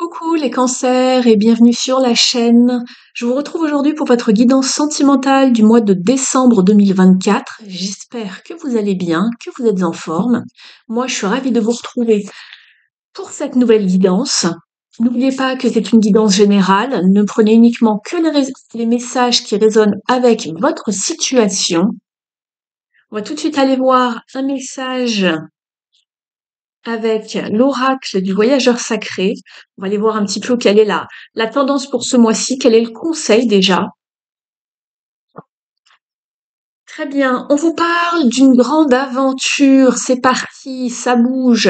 Coucou les cancers et bienvenue sur la chaîne. Je vous retrouve aujourd'hui pour votre guidance sentimentale du mois de décembre 2024. J'espère que vous allez bien, que vous êtes en forme. Moi, je suis ravie de vous retrouver pour cette nouvelle guidance. N'oubliez pas que c'est une guidance générale. Ne prenez uniquement que les messages qui résonnent avec votre situation. On va tout de suite aller voir un message avec l'oracle du voyageur sacré. On va aller voir un petit peu quelle est la tendance pour ce mois-ci, quel est le conseil déjà. Très bien, on vous parle d'une grande aventure, c'est parti, ça bouge.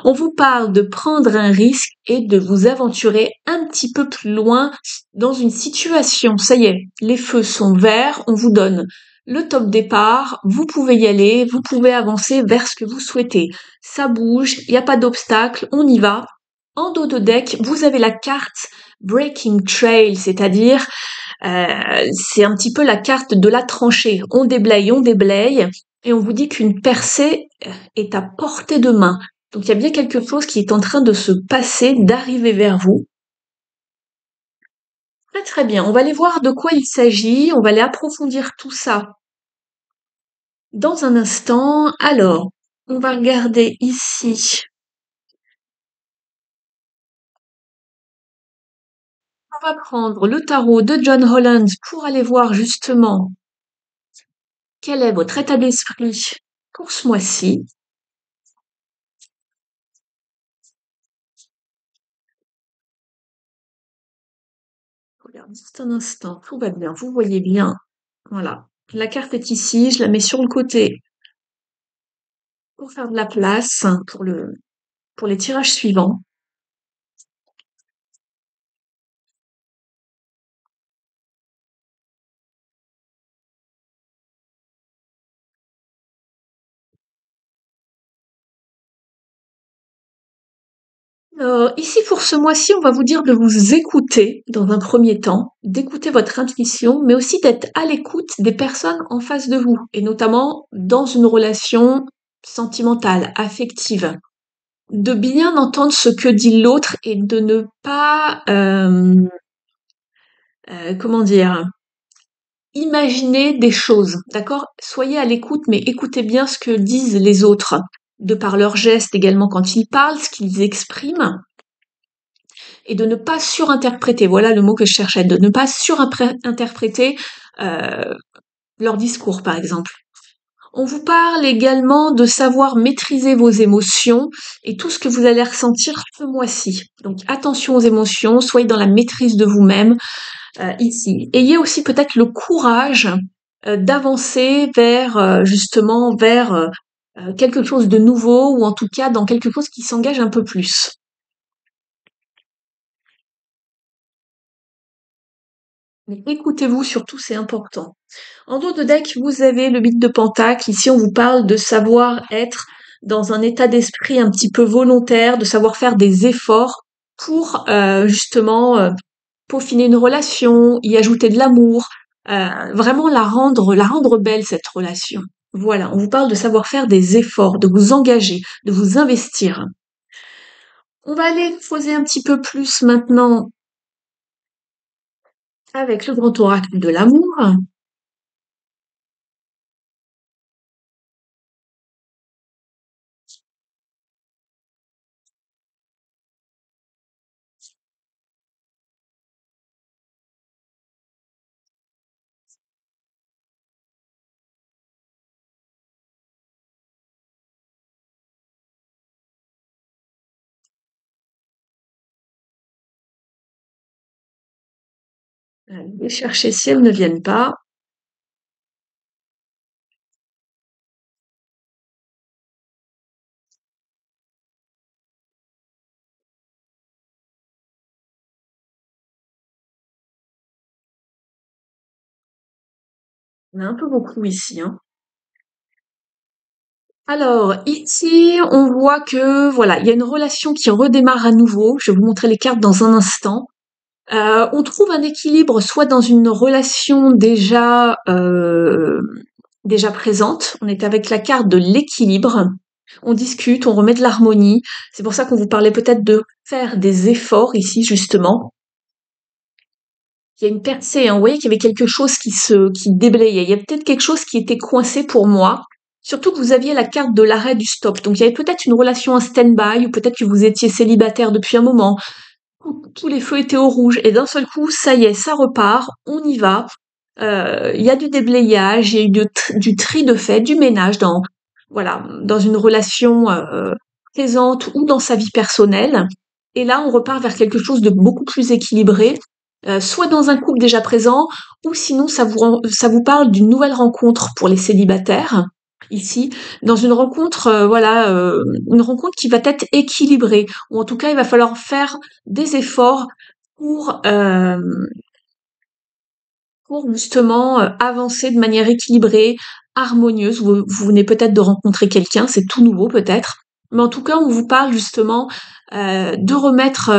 On vous parle de prendre un risque et de vous aventurer un petit peu plus loin dans une situation. Ça y est, les feux sont verts, on vous donne le top départ, vous pouvez y aller, vous pouvez avancer vers ce que vous souhaitez. Ça bouge, il n'y a pas d'obstacle, on y va. En dos de deck, vous avez la carte Breaking Trail, c'est-à-dire c'est un petit peu la carte de la tranchée. On déblaye, et on vous dit qu'une percée est à portée de main. Donc il y a bien quelque chose qui est en train de se passer, d'arriver vers vous. Très très bien, on va aller voir de quoi il s'agit, on va aller approfondir tout ça dans un instant. Alors, on va regarder ici. On va prendre le tarot de John Holland pour aller voir justement quel est votre état d'esprit pour ce mois-ci. Regarde juste un instant, tout va bien, vous voyez bien. Voilà. La carte est ici, je la mets sur le côté pour faire de la place pour les tirages suivants. Ici pour ce mois-ci, on va vous dire de vous écouter dans un premier temps, d'écouter votre intuition, mais aussi d'être à l'écoute des personnes en face de vous, et notamment dans une relation sentimentale, affective. De bien entendre ce que dit l'autre et de ne pas, comment dire, imaginer des choses, d'accord? Soyez à l'écoute, mais écoutez bien ce que disent les autres, de par leurs gestes également quand ils parlent, ce qu'ils expriment, et de ne pas surinterpréter. Voilà le mot que je cherchais, de ne pas surinterpréter euh, leur discours, par exemple. On vous parle également de savoir maîtriser vos émotions et tout ce que vous allez ressentir ce mois-ci. Donc attention aux émotions, soyez dans la maîtrise de vous-même ici. Ayez aussi peut-être le courage d'avancer vers justement vers quelque chose de nouveau ou en tout cas dans quelque chose qui s'engage un peu plus. Mais écoutez-vous surtout, c'est important. En dos de deck, vous avez le 8 de Pentacle. Ici, on vous parle de savoir être dans un état d'esprit un petit peu volontaire, de savoir faire des efforts pour justement peaufiner une relation, y ajouter de l'amour, vraiment la rendre belle cette relation. Voilà, on vous parle de savoir faire des efforts, de vous engager, de vous investir. On va aller poser un petit peu plus maintenant avec le grand oracle de l'amour. Les chercher si elles ne viennent pas. On a un peu beaucoup ici, hein. Alors, ici, on voit que, voilà, il y a une relation qui redémarre à nouveau. Je vais vous montrer les cartes dans un instant. On trouve un équilibre soit dans une relation déjà présente. On est avec la carte de l'équilibre. On discute, on remet de l'harmonie. C'est pour ça qu'on vous parlait peut-être de faire des efforts ici, justement. Il y a une percée, hein. Vous voyez qu'il y avait quelque chose qui déblayait. Il y a peut-être quelque chose qui était coincé pour moi. Surtout que vous aviez la carte de l'arrêt du stop. Donc il y avait peut-être une relation en stand-by, ou peut-être que vous étiez célibataire depuis un moment. Tous les feux étaient au rouge. Et d'un seul coup, ça y est, ça repart. On y va. Il y a du déblayage, il y a eu du tri de fait, du ménage voilà, dans une relation présente ou dans sa vie personnelle. Et là, on repart vers quelque chose de beaucoup plus équilibré, soit dans un couple déjà présent, ou sinon ça vous parle d'une nouvelle rencontre pour les célibataires. Ici, dans une rencontre, voilà, une rencontre qui va être équilibrée, ou en tout cas, il va falloir faire des efforts pour justement avancer de manière équilibrée, harmonieuse. Vous venez peut-être de rencontrer quelqu'un, c'est tout nouveau peut-être. Mais en tout cas, on vous parle justement de remettre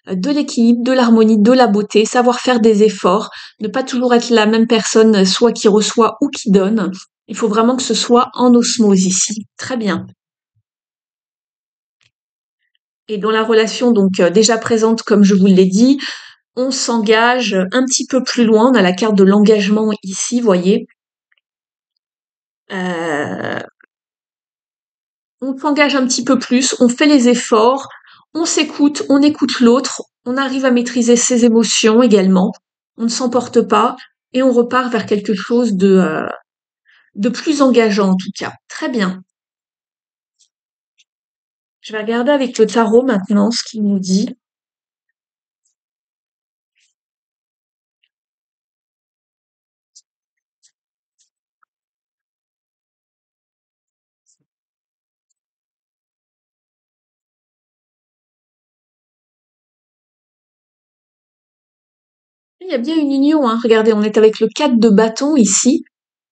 de l'équilibre, de l'harmonie, de la beauté, savoir faire des efforts, ne pas toujours être la même personne, soit qui reçoit ou qui donne. Il faut vraiment que ce soit en osmose ici. Très bien. Et dans la relation donc déjà présente, comme je vous l'ai dit, on s'engage un petit peu plus loin. On a la carte de l'engagement ici, voyez. Euh, on s'engage un petit peu plus, on fait les efforts, on s'écoute, on écoute l'autre, on arrive à maîtriser ses émotions également, on ne s'emporte pas et on repart vers quelque chose de plus engageant en tout cas. Très bien. Je vais regarder avec le tarot maintenant ce qu'il nous dit. Il y a bien une union, hein. Regardez, on est avec le 4 de bâton ici.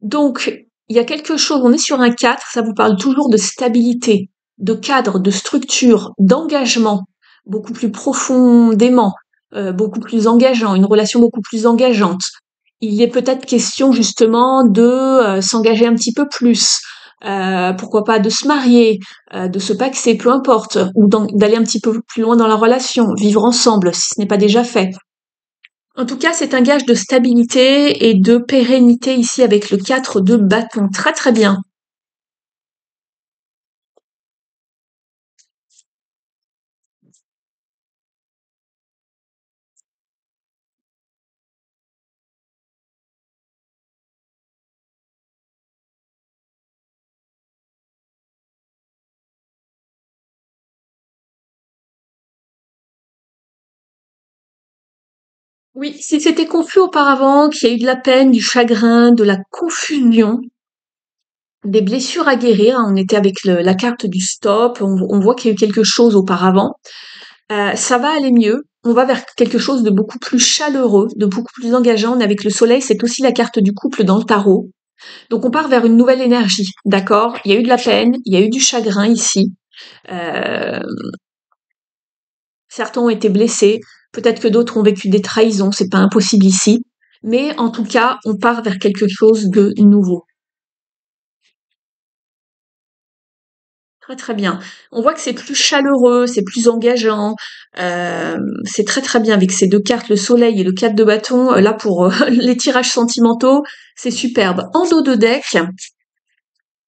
Donc, il y a quelque chose, on est sur un 4, ça vous parle toujours de stabilité, de cadre, de structure, d'engagement, beaucoup plus profondément, beaucoup plus engageant, une relation beaucoup plus engageante. Il y est peut-être question justement de s'engager un petit peu plus, pourquoi pas de se marier, de se paxer, peu importe, ou d'aller un petit peu plus loin dans la relation, vivre ensemble si ce n'est pas déjà fait. En tout cas, c'est un gage de stabilité et de pérennité ici avec le 4 de bâton. Très très bien. Oui, si c'était confus auparavant, qu'il y a eu de la peine, du chagrin, de la confusion, des blessures à guérir, hein, on était avec la carte du stop, on voit qu'il y a eu quelque chose auparavant, ça va aller mieux. On va vers quelque chose de beaucoup plus chaleureux, de beaucoup plus engageant. On est avec le soleil, c'est aussi la carte du couple dans le tarot. Donc on part vers une nouvelle énergie, d'accord? Il y a eu de la peine, il y a eu du chagrin ici. Euh, Certains ont été blessés, peut-être que d'autres ont vécu des trahisons, c'est pas impossible ici. Mais en tout cas, on part vers quelque chose de nouveau. Très très bien. On voit que c'est plus chaleureux, c'est plus engageant. C'est très très bien avec ces deux cartes, le soleil et le 4 de bâton. Là pour les tirages sentimentaux, c'est superbe. En dos de deck,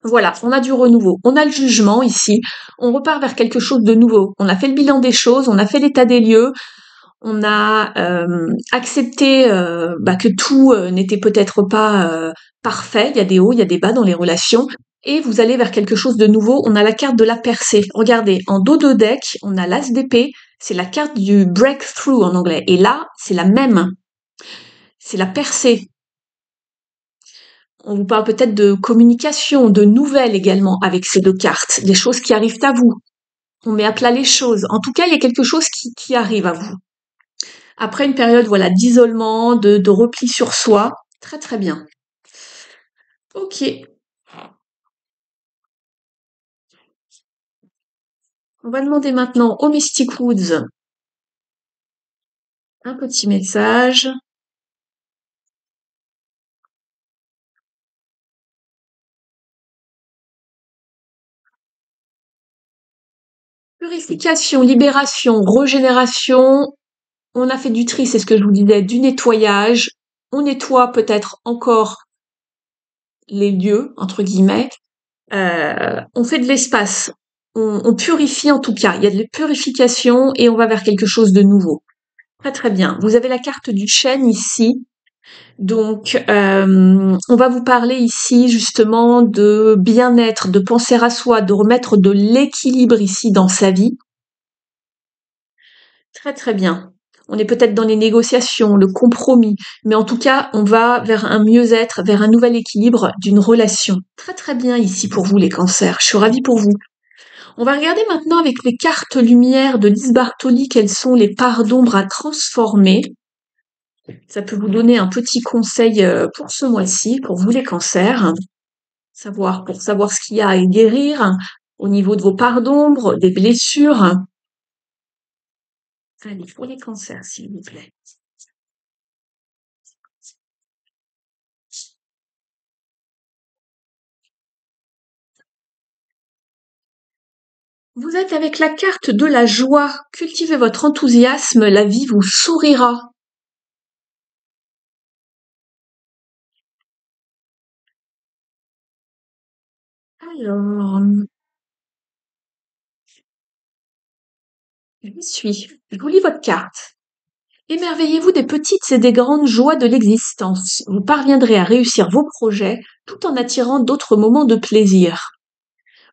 voilà, on a du renouveau, on a le jugement ici. On repart vers quelque chose de nouveau. On a fait le bilan des choses, on a fait l'état des lieux. On a accepté que tout n'était peut-être pas parfait. Il y a des hauts, il y a des bas dans les relations. Et vous allez vers quelque chose de nouveau. On a la carte de la percée. Regardez, en dos de deck, on a l'as d'épée. C'est la carte du breakthrough en anglais. Et là, c'est la même. C'est la percée. On vous parle peut-être de communication, de nouvelles également avec ces deux cartes. Des choses qui arrivent à vous. On met à plat les choses. En tout cas, il y a quelque chose qui arrive à vous. Après une période, voilà, d'isolement, de repli sur soi. Très très bien. Ok. On va demander maintenant au Mystic Woods un petit message. Purification, libération, régénération. On a fait du tri, c'est ce que je vous disais, du nettoyage. On nettoie peut-être encore les lieux, entre guillemets. On fait de l'espace. On purifie en tout cas. Il y a de la purification et on va vers quelque chose de nouveau. Très très bien. Vous avez la carte du chêne ici. Donc, on va vous parler ici justement de bien-être, de penser à soi, de remettre de l'équilibre ici dans sa vie. Très très bien. On est peut-être dans les négociations, le compromis, mais en tout cas, on va vers un mieux-être, vers un nouvel équilibre d'une relation. Très très bien ici pour vous les cancers. Je suis ravie pour vous. On va regarder maintenant avec les cartes lumière de Lise Bartoli quelles sont les parts d'ombre à transformer. Ça peut vous donner un petit conseil pour ce mois-ci, pour vous les cancers. Pour savoir ce qu'il y a à guérir au niveau de vos parts d'ombre, des blessures. Allez, pour les cancers, s'il vous plaît. Vous êtes avec la carte de la joie. Cultivez votre enthousiasme, la vie vous sourira. Alors, je suis. Je vous lis votre carte. Émerveillez-vous des petites et des grandes joies de l'existence. Vous parviendrez à réussir vos projets tout en attirant d'autres moments de plaisir.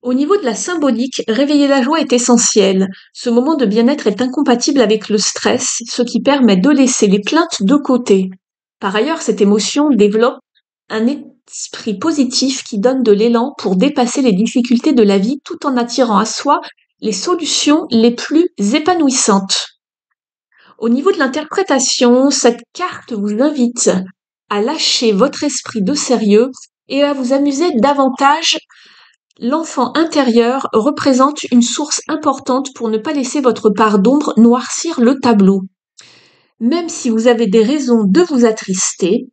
Au niveau de la symbolique, réveiller la joie est essentiel. Ce moment de bien-être est incompatible avec le stress, ce qui permet de laisser les plaintes de côté. Par ailleurs, cette émotion développe un esprit positif qui donne de l'élan pour dépasser les difficultés de la vie tout en attirant à soi les solutions les plus épanouissantes. Au niveau de l'interprétation, cette carte vous invite à lâcher votre esprit de sérieux et à vous amuser davantage. L'enfant intérieur représente une source importante pour ne pas laisser votre part d'ombre noircir le tableau. Même si vous avez des raisons de vous attrister,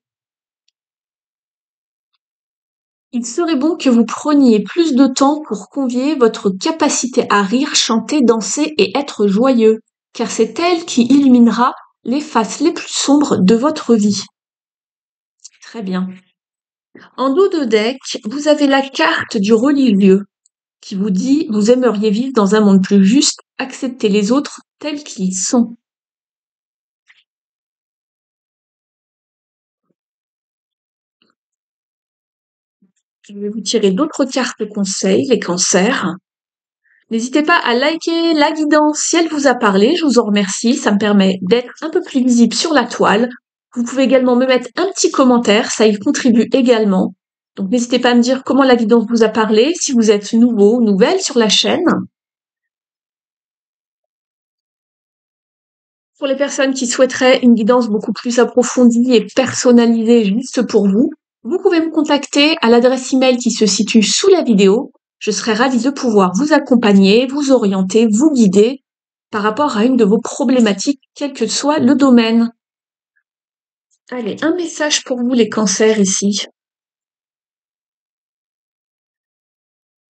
il serait bon que vous preniez plus de temps pour convier votre capacité à rire, chanter, danser et être joyeux, car c'est elle qui illuminera les faces les plus sombres de votre vie. Très bien. En dos de deck, vous avez la carte du religieux qui vous dit vous aimeriez vivre dans un monde plus juste, accepter les autres tels qu'ils sont. Je vais vous tirer d'autres cartes conseils, les cancers. N'hésitez pas à liker la guidance si elle vous a parlé, je vous en remercie, ça me permet d'être un peu plus visible sur la toile. Vous pouvez également me mettre un petit commentaire, ça y contribue également. Donc n'hésitez pas à me dire comment la guidance vous a parlé, si vous êtes nouveau ou nouvelle sur la chaîne. Pour les personnes qui souhaiteraient une guidance beaucoup plus approfondie et personnalisée juste pour vous, vous pouvez me contacter à l'adresse email qui se situe sous la vidéo. Je serai ravie de pouvoir vous accompagner, vous orienter, vous guider par rapport à une de vos problématiques, quel que soit le domaine. Allez, un message pour vous les cancers ici.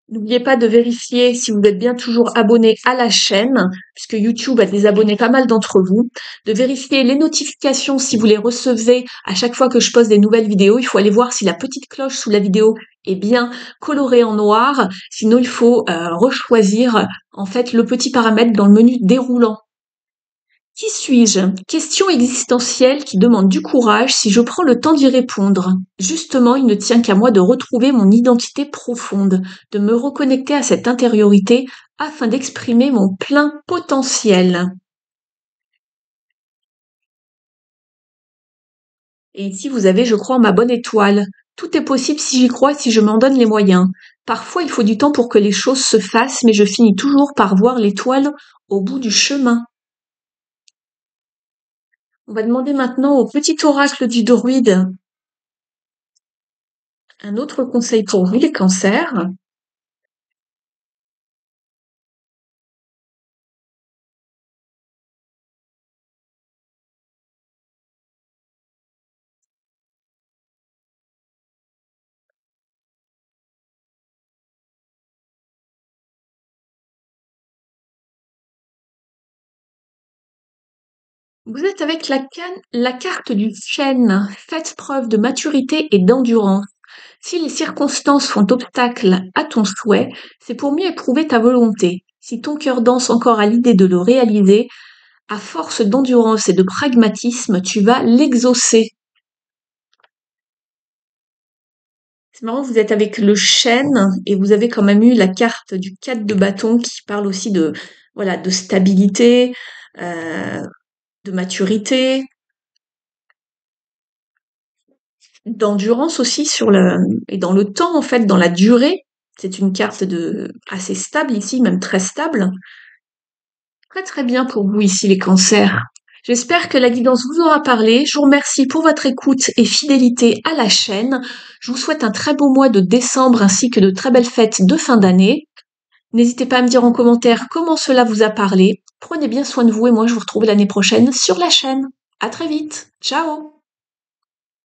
N'oubliez pas de vérifier si vous êtes bien toujours abonné à la chaîne, puisque YouTube a désabonné pas mal d'entre vous. De vérifier les notifications si vous les recevez à chaque fois que je poste des nouvelles vidéos. Il faut aller voir si la petite cloche sous la vidéo est bien colorée en noir. Sinon, il faut rechoisir en fait le petit paramètre dans le menu déroulant. Qui suis-je? Question existentielle qui demande du courage si je prends le temps d'y répondre. Justement, il ne tient qu'à moi de retrouver mon identité profonde, de me reconnecter à cette intériorité afin d'exprimer mon plein potentiel. Et ici, vous avez, je crois, ma bonne étoile. Tout est possible si j'y crois et si je m'en donne les moyens. Parfois, il faut du temps pour que les choses se fassent, mais je finis toujours par voir l'étoile au bout du chemin. On va demander maintenant au petit oracle du druide un autre conseil pour vous, les cancers. Vous êtes avec la carte du chêne. Faites preuve de maturité et d'endurance. Si les circonstances font obstacle à ton souhait, c'est pour mieux éprouver ta volonté. Si ton cœur danse encore à l'idée de le réaliser, à force d'endurance et de pragmatisme, tu vas l'exaucer. C'est marrant, vous êtes avec le chêne et vous avez quand même eu la carte du 4 de bâton qui parle aussi de, voilà, de stabilité, euh, de maturité, d'endurance aussi et dans le temps, en fait, dans la durée. C'est une carte assez stable ici, même très stable. Très très bien pour vous ici, les cancers. J'espère que la guidance vous aura parlé. Je vous remercie pour votre écoute et fidélité à la chaîne. Je vous souhaite un très beau mois de décembre ainsi que de très belles fêtes de fin d'année. N'hésitez pas à me dire en commentaire comment cela vous a parlé. Prenez bien soin de vous et moi je vous retrouve l'année prochaine sur la chaîne. À très vite. Ciao!